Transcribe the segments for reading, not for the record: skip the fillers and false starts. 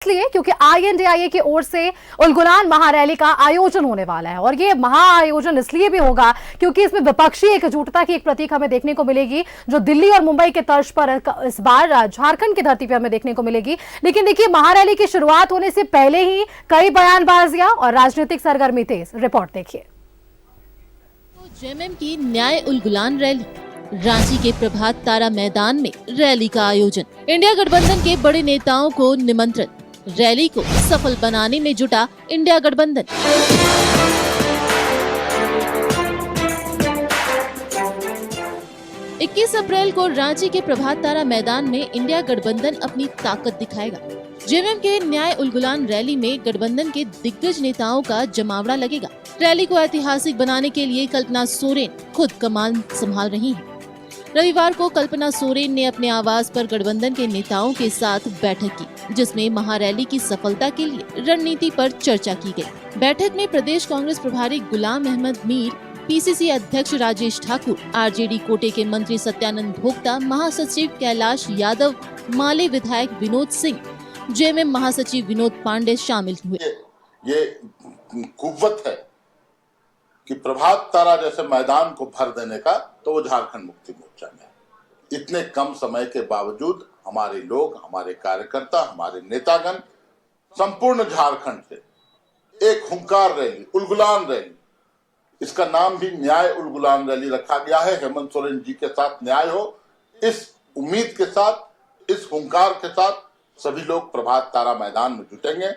इसलिए क्योंकि INDIA की ओर से उलगुलान महारैली का आयोजन होने वाला है और ये महाआयोजन इसलिए भी होगा क्योंकि इसमें विपक्षी एकजुटता की एक प्रतीक हमें देखने को मिलेगी, जो दिल्ली और मुंबई के तर्ज पर इस बार झारखंड की धरती पर हमें देखने को मिलेगी। लेकिन देखिए, महारैली की शुरुआत होने से पहले ही कई बयानबाजियां और राजनीतिक सरगर्मी तेज। रिपोर्ट देखिए। जेएमएम की न्याय उलगुलान रैली, रांची के प्रभात तारा मैदान में रैली का आयोजन, इंडिया गठबंधन के बड़े नेताओं को निमंत्रण, रैली को सफल बनाने में जुटा इंडिया गठबंधन। इक्कीस अप्रैल को रांची के प्रभात तारा मैदान में इंडिया गठबंधन अपनी ताकत दिखाएगा। जेएमएम के न्याय उलगुलान रैली में गठबंधन के दिग्गज नेताओं का जमावड़ा लगेगा। रैली को ऐतिहासिक बनाने के लिए कल्पना सोरेन खुद कमान संभाल रही हैं। रविवार को कल्पना सोरेन ने अपने आवास पर गठबंधन के नेताओं के साथ बैठक की, जिसमें महारैली की सफलता के लिए रणनीति पर चर्चा की गई। बैठक में प्रदेश कांग्रेस प्रभारी गुलाम अहमद मीर, PCC अध्यक्ष राजेश ठाकुर, RJD कोटे के मंत्री सत्यानंद भोक्ता, महासचिव कैलाश यादव, माले विधायक विनोद सिंह, जेएमएम महासचिव विनोद पांडे शामिल हुए। ये कुव्वत है कि प्रभात तारा जैसे मैदान को भर देने का, तो वो झारखंड मुक्ति मोर्चा में। इतने कम समय के बावजूद हमारे लोग, हमारे कार्यकर्ता, हमारे नेतागण संपूर्ण झारखंड से एक हुंकार रैली, उलगुलान रैली, इसका नाम भी न्याय उलगुलान रैली रखा गया है। हेमंत सोरेन जी के साथ न्याय हो, इस उम्मीद के साथ, इस हुंकार के साथ सभी लोग प्रभात तारा मैदान में जुटेंगे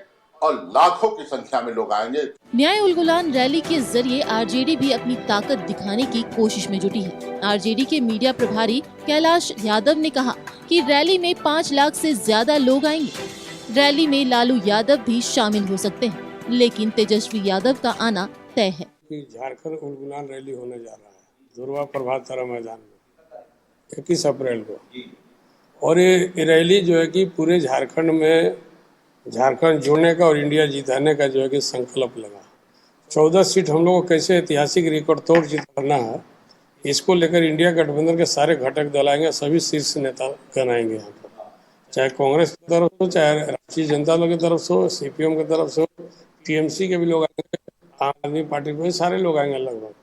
और लाखों की संख्या में लोग आएंगे। न्याय उलगुलान रैली के जरिए RJD भी अपनी ताकत दिखाने की कोशिश में जुटी है। RJD के मीडिया प्रभारी कैलाश यादव ने कहा कि रैली में 5 लाख से ज्यादा लोग आएंगे। रैली में लालू यादव भी शामिल हो सकते हैं, लेकिन तेजस्वी यादव का आना तय है। झारखंड उलगुलान रैली होने जा रहा है दुर्वा प्रभात तारा मैदान में 21 अप्रैल को, और ये रैली जो है कि पूरे झारखंड में झारखंड जोड़ने का और इंडिया जिताने का जो है कि संकल्प लगा। 14 सीट हम लोग को कैसे ऐतिहासिक रिकॉर्ड तोड़ जीत करना है, इसको लेकर इंडिया गठबंधन के सारे घटक दल आएंगे, सभी शीर्ष नेता गण आएंगे यहाँ पर, चाहे कांग्रेस की तरफ हो, चाहे राष्ट्रीय जनता दल की तरफ से हो, CPM की तरफ से हो, TMC के भी लोग आएंगे, आम आदमी पार्टी के सारे लोग आएंगे लगभग।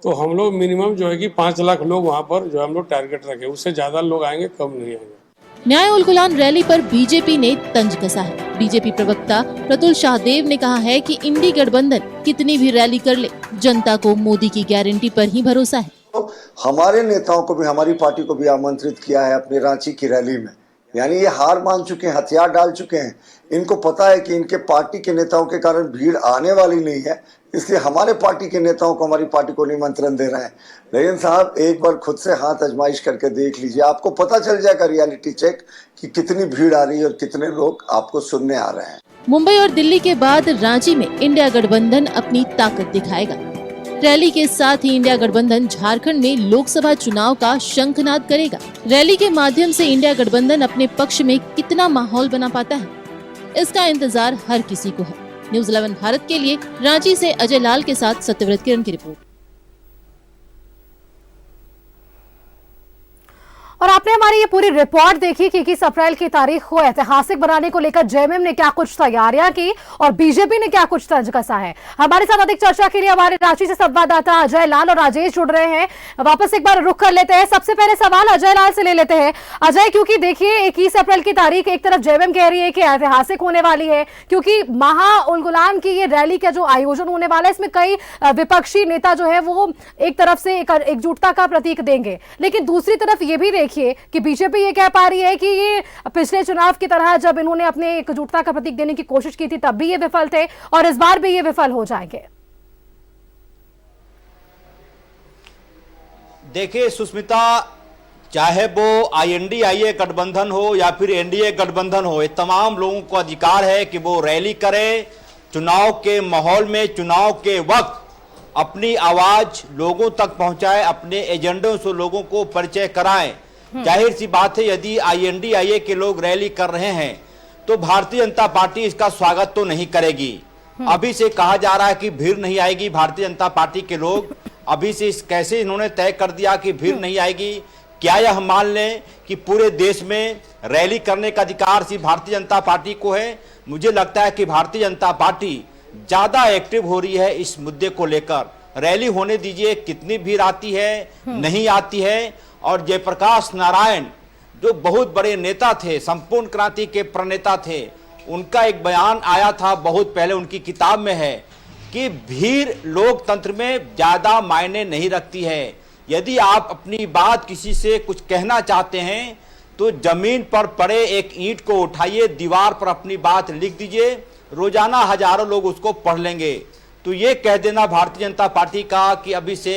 तो हम लोग मिनिमम जो है कि 5 लाख लोग वहाँ पर जो हम लोग टारगेट रखे, उससे ज्यादा लोग आएंगे, कम नहीं आएंगे। न्याय उलगुलान रैली पर बीजेपी ने तंज कसा है। बीजेपी प्रवक्ता प्रतुल शाहदेव ने कहा है कि इंडी गठबंधन कितनी भी रैली कर ले, जनता को मोदी की गारंटी पर ही भरोसा है। तो हमारे नेताओं को भी, हमारी पार्टी को भी आमंत्रित किया है अपनी रांची की रैली में। यानी ये हार मान चुके हैं, हथियार डाल चुके हैं। इनको पता है कि इनके पार्टी के नेताओं के कारण भीड़ आने वाली नहीं है, इसलिए हमारे पार्टी के नेताओं को, हमारी पार्टी को निमंत्रण दे रहे हैं। लेकिन साहब, एक बार खुद से हाथ आजमाइश करके देख लीजिए, आपको पता चल जाएगा रियलिटी चेक कि कितनी भीड़ आ रही है और कितने लोग आपको सुनने आ रहे हैं। मुंबई और दिल्ली के बाद रांची में इंडिया गठबंधन अपनी ताकत दिखाएगा। रैली के साथ ही इंडिया गठबंधन झारखंड में लोकसभा चुनाव का शंखनाद करेगा। रैली के माध्यम से इंडिया गठबंधन अपने पक्ष में कितना माहौल बना पाता है, इसका इंतजार हर किसी को है। न्यूज़ 11 भारत के लिए रांची से अजय लाल के साथ सत्यव्रत किरण की रिपोर्ट। और आपने हमारी ये पूरी रिपोर्ट देखी कि 21 अप्रैल की तारीख को ऐतिहासिक बनाने को लेकर जेएमएम ने क्या कुछ तैयारियां की और बीजेपी ने क्या कुछ तंज कसा है। हमारे साथ अधिक चर्चा के लिए हमारे रांची से संवाददाता अजय लाल और राजेश जुड़ रहे हैं। वापस एक बार रुख कर लेते हैं। सबसे पहले सवाल अजय लाल से ले लेते हैं। अजय, क्योंकि देखिए 21 अप्रैल की तारीख एक तरफ जेएमएम कह रही है कि ऐतिहासिक होने वाली है, क्योंकि महा उलगुलान की ये रैली का जो आयोजन होने वाला है, इसमें कई विपक्षी नेता जो है वो एक तरफ से एकजुटता का प्रतीक देंगे, लेकिन दूसरी तरफ ये भी कि बीजेपी ये कह पा रही है कि ये पिछले चुनाव की तरह जब इन्होंने अपने एकजुटता का प्रतीक देने की कोशिश की थी तब भी ये विफल थे और इस बार भी ये विफल हो जाएंगे। देखिए सुष्मिता, चाहे वो INDIA गठबंधन हो या फिर NDA गठबंधन हो, ये तमाम लोगों को अधिकार है कि वो रैली करें, चुनाव के माहौल में, चुनाव के वक्त अपनी आवाज लोगों तक पहुंचाए, अपने एजेंडों से लोगों को परिचय कराएं। जाहिर सी बात है, यदि INDIA के लोग रैली कर रहे हैं तो भारतीय जनता पार्टी इसका स्वागत तो नहीं करेगी। अभी से कहा जा रहा है कि भीड़ नहीं आएगी। भारतीय जनता पार्टी के लोग अभी से कैसे इन्होंने तय कर दिया कि भीड़ नहीं आएगी। क्या यह मान लें कि पूरे देश में रैली करने का अधिकार सिर्फ भारतीय जनता पार्टी को है? मुझे लगता है कि भारतीय जनता पार्टी ज्यादा एक्टिव हो रही है इस मुद्दे को लेकर। रैली होने दीजिए, कितनी भीड़ आती है नहीं आती है। और जयप्रकाश नारायण जो बहुत बड़े नेता थे, संपूर्ण क्रांति के प्रणेता थे, उनका एक बयान आया था बहुत पहले, उनकी किताब में है कि भीड़ लोकतंत्र में ज्यादा मायने नहीं रखती है। यदि आप अपनी बात किसी से कुछ कहना चाहते हैं तो जमीन पर पड़े एक ईंट को उठाइए, दीवार पर अपनी बात लिख दीजिए, रोजाना हजारों लोग उसको पढ़ लेंगे। तो ये कह देना भारतीय जनता पार्टी का कि अभी से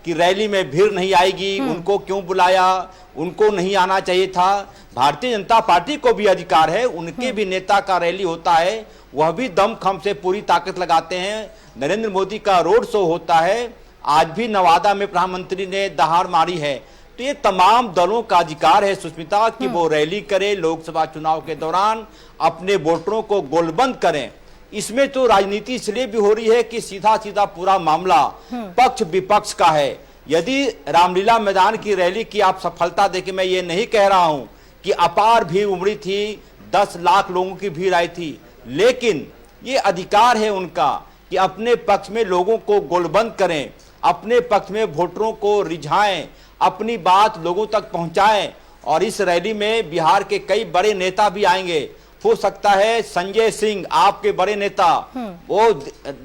कि रैली में भीड़ नहीं आएगी, उनको क्यों बुलाया, उनको नहीं आना चाहिए था। भारतीय जनता पार्टी को भी अधिकार है, उनके भी नेता का रैली होता है, वह भी दमखम से पूरी ताकत लगाते हैं। नरेंद्र मोदी का रोड शो होता है, आज भी नवादा में प्रधानमंत्री ने दहाड़ मारी है। तो ये तमाम दलों का अधिकार है सुष्मिता कि वो रैली करे, लोकसभा चुनाव के दौरान अपने वोटरों को गोलबंद करें। इसमें तो राजनीति इसलिए भी हो रही है कि सीधा सीधा पूरा मामला पक्ष विपक्ष का है। यदि रामलीला मैदान की रैली की आप सफलता देखें, मैं ये नहीं कह रहा हूं कि अपार भीड़ उमड़ी थी, 10 लाख लोगों की भीड़ आई थी, लेकिन ये अधिकार है उनका कि अपने पक्ष में लोगों को गोलबंद करें, अपने पक्ष में वोटरों को रिझाएं, अपनी बात लोगों तक पहुंचाएं। और इस रैली में बिहार के कई बड़े नेता भी आएंगे। हो सकता है संजय सिंह, आपके बड़े नेता, वो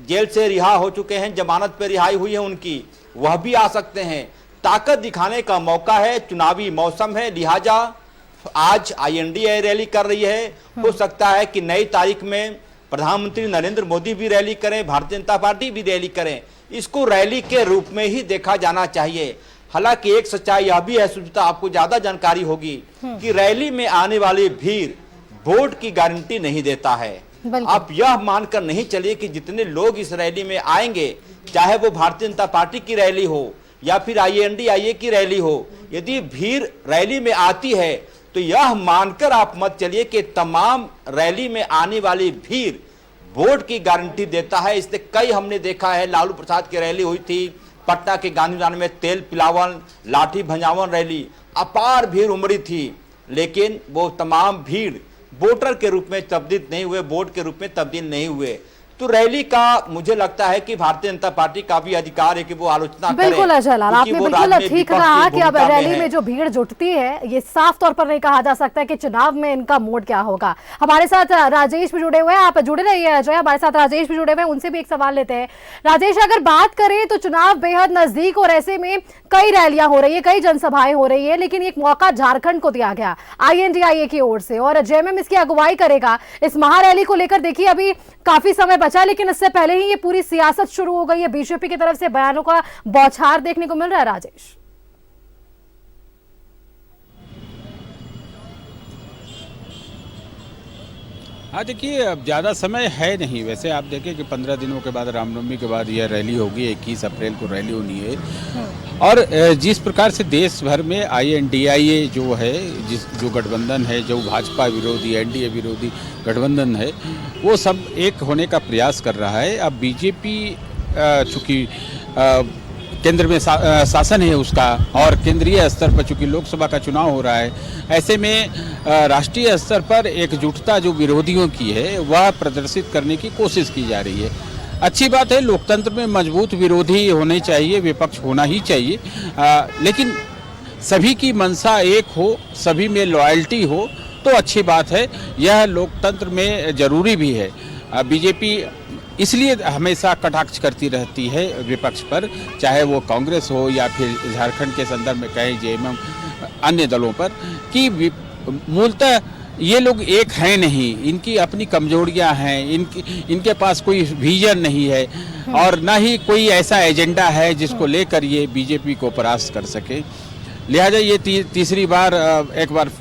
जेल से रिहा हो चुके हैं, जमानत पर रिहाई हुई है उनकी, वह भी आ सकते हैं। ताकत दिखाने का मौका है, चुनावी मौसम है, लिहाजा आज INDA रैली कर रही है। हो सकता है कि नई तारीख में प्रधानमंत्री नरेंद्र मोदी भी रैली करें, भारतीय जनता पार्टी भी रैली करें। इसको रैली के रूप में ही देखा जाना चाहिए। हालांकि एक सच्चाई यह भी है सुष्मिता, आपको ज्यादा जानकारी होगी कि रैली में आने वाली भीड़ वोट की गारंटी नहीं देता है। आप यह मानकर नहीं चलिए कि जितने लोग इस रैली में आएंगे, चाहे वो भारतीय जनता पार्टी की रैली हो या फिर INDIA की रैली हो, यदि भीड़ रैली में आती है तो यह मानकर आप मत चलिए कि तमाम रैली में आने वाली भीड़ वोट की गारंटी देता है। इससे कई हमने देखा है, लालू प्रसाद की रैली हुई थी पटना के गांधी मैदान में, तेल पिलावन, लाठी भंजावन रैली, अपार भीड़ उमड़ी थी, लेकिन वो तमाम भीड़ वोटर के रूप में तब्दील नहीं हुए, वोट के रूप में तब्दील नहीं हुए। तो रैली का मुझे लगता है कि भारतीय जनता पार्टी का भी अधिकार है कि वो आलोचना करे। बिल्कुल अजय लाल, आपने बिल्कुल ठीक कहा कि अब रैली में जो भीड़ जुटती है, ये साफ तौर पर नहीं कहा जा सकता कि चुनाव में इनका मोड क्या होगा। हमारे साथ राजेश भी जुड़े हुए हैं, आप जुड़े रहिए अजय, हमारे साथ राजेश भी जुड़े हुए हैं, उनसे भी एक सवाल लेते हैं। राजेश, अगर बात करें तो चुनाव बेहद नजदीक और ऐसे में कई रैलियां हो रही है, कई जनसभाएं हो रही है, लेकिन एक मौका झारखंड को दिया गया INDIA की ओर से और JMM इसकी अगुवाई करेगा इस महारैली को लेकर। देखिए अभी काफी समय बचा, लेकिन इससे पहले ही ये पूरी सियासत शुरू हो गई है, बीजेपी की तरफ से बयानों का बौछार देखने को मिल रहा है। राजेश, हाँ देखिए, अब ज़्यादा समय है नहीं। वैसे आप देखें कि 15 दिनों के बाद, रामनवमी के बाद यह रैली होगी, 21 अप्रैल को रैली होनी है। और जिस प्रकार से देश भर में INDIA जो है, जो गठबंधन है, जो भाजपा विरोधी, NDA विरोधी गठबंधन है, वो सब एक होने का प्रयास कर रहा है। अब बीजेपी चूँकि केंद्र में शासन है उसका, और केंद्रीय स्तर पर चूंकि लोकसभा का चुनाव हो रहा है, ऐसे में राष्ट्रीय स्तर पर एकजुटता जो विरोधियों की है वह प्रदर्शित करने की कोशिश की जा रही है। अच्छी बात है, लोकतंत्र में मजबूत विरोधी होने चाहिए, विपक्ष होना ही चाहिए, लेकिन सभी की मंशा एक हो, सभी में लॉयल्टी हो तो अच्छी बात है। यह लोकतंत्र में जरूरी भी है। बीजेपी इसलिए हमेशा कटाक्ष करती रहती है विपक्ष पर, चाहे वो कांग्रेस हो या फिर झारखंड के संदर्भ में कहें JMM, अन्य दलों पर, कि मूलतः ये लोग एक हैं नहीं, इनकी अपनी कमजोरियां हैं, इनके पास कोई विजन नहीं है और ना ही कोई ऐसा एजेंडा है जिसको लेकर ये बीजेपी को परास्त कर सके। लिहाजा ये तीसरी बार एक बार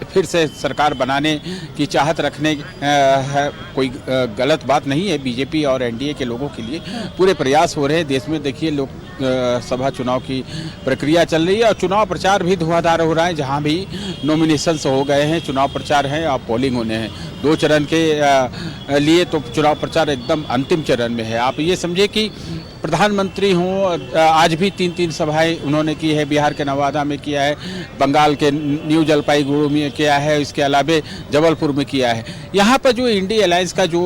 फिर से सरकार बनाने की चाहत रखने है, कोई गलत बात नहीं है। बीजेपी और NDA के लोगों के लिए पूरे प्रयास हो रहे हैं। देश में देखिए लोकसभा चुनाव की प्रक्रिया चल रही है और चुनाव प्रचार भी धुआंधार हो रहा है। जहां भी नॉमिनेशंस हो गए हैं, चुनाव प्रचार हैं और पोलिंग होने हैं। 2 चरण के लिए तो चुनाव प्रचार एकदम अंतिम चरण में है। आप ये समझे कि प्रधानमंत्री हों, आज भी 3 सभाएं उन्होंने की है, बिहार के नवादा में किया है, बंगाल के न्यू जलपाईगुड़ी में किया है, इसके अलावा जबलपुर में किया है। यहाँ पर जो इंडिया अलायंस का जो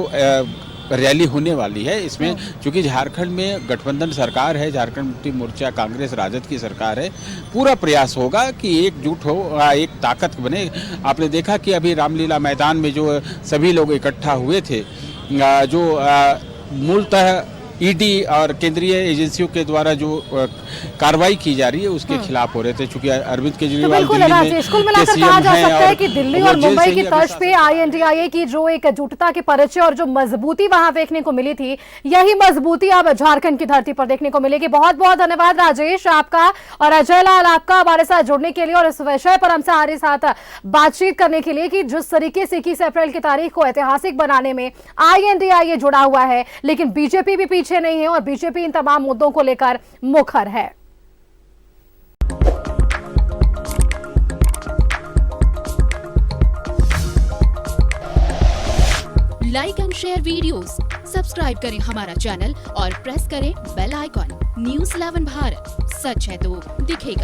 रैली होने वाली है, इसमें चूंकि झारखंड में गठबंधन सरकार है, झारखंड मुक्ति मोर्चा कांग्रेस राजद की सरकार है, पूरा प्रयास होगा कि एकजुट हो, एक ताकत बने। आपने देखा कि अभी रामलीला मैदान में जो सभी लोग इकट्ठा हुए थे, जो मूलतः ईडी और केंद्रीय एजेंसियों के द्वारा जो कार्रवाई की जा रही है उसके खिलाफ हो रहे थे, चूंकि अरविंद तो केजरीवाल बिल्कुल राजेश, कुल मिलाकर कहा जा सकता है कि दिल्ली और मुंबई की तर्ज पे INDIA की जो एकजुटता के परिचय और जो मजबूती वहां देखने को मिली थी, यही मजबूती अब झारखंड की धरती पर देखने को मिलेगी। बहुत बहुत धन्यवाद राजेश आपका और अजय लाल आपका हमारे साथ जुड़ने के लिए और इस विषय पर हमसे हमारे साथ बातचीत करने के लिए कि जिस तरीके से 21 अप्रैल की तारीख को ऐतिहासिक बनाने में INDIA जुड़ा हुआ है, लेकिन बीजेपी भी पीछे नहीं है और बीजेपी इन तमाम मुद्दों को लेकर मुखर है। Like and share videos, subscribe करें हमारा चैनल और प्रेस करें बेल आइकॉन। न्यूज़ 11 भारत, सच है तो दिखेगा।